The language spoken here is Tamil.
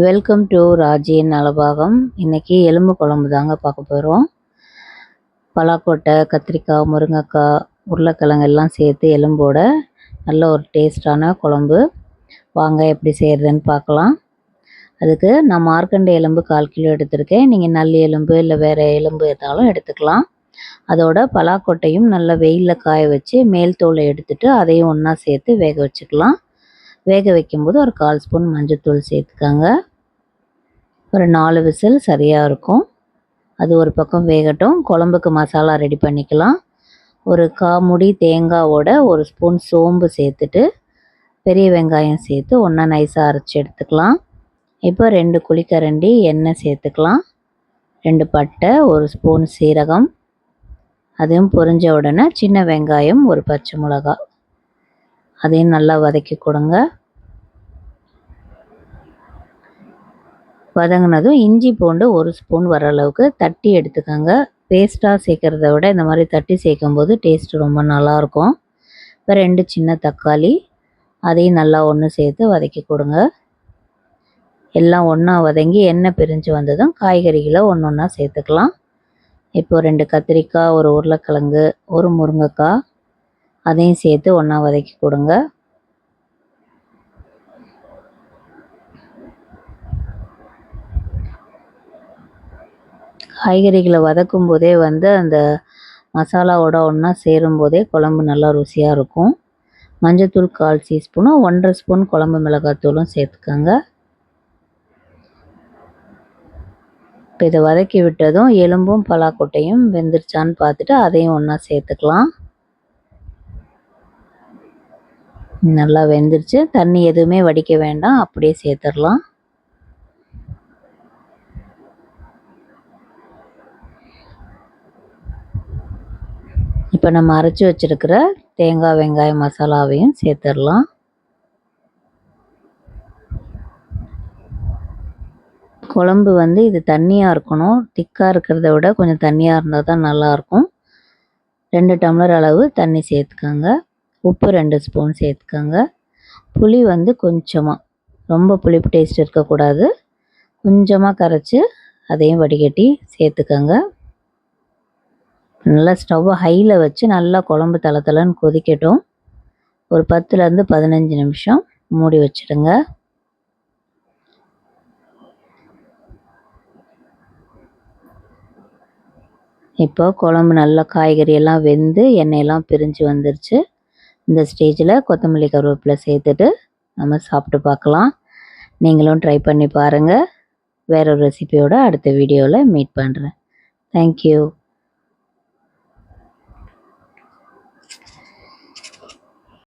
Welcome to ராஜியின் Nalabagam. இன்றைக்கி எலும்பு குழம்பு தாங்க பார்க்க போகிறோம். பலாக்கொட்டை, கத்திரிக்காய், முருங்கைக்காய், உருளைக்கிழங்கு எல்லாம் சேர்த்து எலும்போட நல்ல ஒரு டேஸ்டான குழம்பு. வாங்க எப்படி செய்கிறதுன்னு பார்க்கலாம். அதுக்கு நான் மார்க்கண்டை எலும்பு 1/4 கிலோ எடுத்திருக்கேன். நீங்கள் நல்லி எலும்பு இல்லை வேறு எலும்பு எதாலும் எடுத்துக்கலாம். அதோட பலாக்கொட்டையும் நல்லா வெயிலில் காய வச்சு மேல் தோலை எடுத்துட்டு அதையும் ஒன்றா சேர்த்து வேக வச்சுக்கலாம். வேக வைக்கும்போது ஒரு 1/4 ஸ்பூன் மஞ்சள்தூள் சேர்த்துக்காங்க. ஒரு 4 விசில் சரியாக இருக்கும். அது ஒரு பக்கம் வேகட்டும். குழம்புக்கு மசாலா ரெடி பண்ணிக்கலாம். ஒரு 1/4 மூடி தேங்காவோட 1 ஸ்பூன் சோம்பு சேர்த்துட்டு பெரிய வெங்காயம் சேர்த்து ஒன்றா நைஸாக அரைச்சி எடுத்துக்கலாம். இப்போ 2 குழிக்கரண்டி எண்ணெய் சேர்த்துக்கலாம். 2 பட்டை, 1 ஸ்பூன் சீரகம், அதையும் பொரிஞ்ச உடனே சின்ன வெங்காயம், 1 பச்சை மிளகாய், அதையும் நல்லா வதக்கி கொடுங்க. வதங்கினதும் இஞ்சி பூண்டு 1 ஸ்பூன் வர அளவுக்கு தட்டி எடுத்துக்கோங்க. பேஸ்ட்டாக சேர்க்குறத விட இந்த மாதிரி தட்டி சேர்க்கும்போது டேஸ்ட்டு ரொம்ப நல்லாயிருக்கும். இப்போ 2 சின்ன தக்காளி, அதையும் நல்லா ஒன்று சேர்த்து வதக்கி கொடுங்க. எல்லாம் ஒன்றா வதங்கி எண்ணெய் பிரிஞ்சு வந்ததும் காய்கறிகளை ஒன்று ஒன்றா சேர்த்துக்கலாம். இப்போது 2 கத்திரிக்காய், 1 உருளைக்கிழங்கு, 1 முருங்கைக்காய், அதையும் சேர்த்து ஒன்றா வதக்கி கொடுங்க. காய்கறிகளை வதக்கும் போதே அந்த மசாலாவோட ஒன்றா சேரும்போதே குழம்பு நல்லா ருசியாக இருக்கும். மஞ்சத்தூள் 1/4 டீஸ்பூனும் 1.5 ஸ்பூன் குழம்பு மிளகாத்தூளும் சேர்த்துக்கோங்க. இப்போ இதை வதக்கி விட்டதும் எலும்பும் பலாக்கொட்டையும் வெந்துருச்சான்னு பார்த்துட்டு அதையும் ஒன்றா சேர்த்துக்கலாம். நல்லா வெந்துருச்சு. தண்ணி எதுவுமே வடிக்க வேண்டாம், அப்படியே சேர்த்துடலாம். இப்போ நம்ம அரைச்சி வச்சுருக்கிற தேங்காய் வெங்காய மசாலாவையும் சேர்த்துடலாம். குழம்பு இது தண்ணியாக இருக்கணும். திக்காக இருக்கிறத விட கொஞ்சம் தண்ணியாக இருந்தால் தான் நல்லாயிருக்கும். 2 டம்ளர் அளவு தண்ணி சேர்த்துக்கோங்க. உப்பு 2 ஸ்பூன் சேர்த்துக்கோங்க. புளி கொஞ்சமாக, ரொம்ப புளிப்பு டேஸ்ட் இருக்கக்கூடாது. கொஞ்சமாக கரைச்சி அதையும் வடிகட்டி சேர்த்துக்கோங்க. நல்லா ஸ்டவ்வை ஹையில் வச்சு நல்லா குழம்பு தளன்னு கொதிக்கட்டும். ஒரு 10லேருந்து 15 நிமிஷம் மூடி வச்சுடுங்க. இப்போ குழம்பு நல்லா காய்கறி எல்லாம் வெந்து எண்ணெயெல்லாம் பிரிஞ்சு வந்துருச்சு. இந்த ஸ்டேஜில் கொத்தமல்லி கருவேப்பிலை சேர்த்துட்டு நம்ம சாப்பிட்டு பார்க்கலாம். நீங்களும் ட்ரை பண்ணி பாருங்கள். வேறொரு ரெசிபியோட அடுத்த வீடியோவில் மீட் பண்ணுறேன். தேங்க்யூ.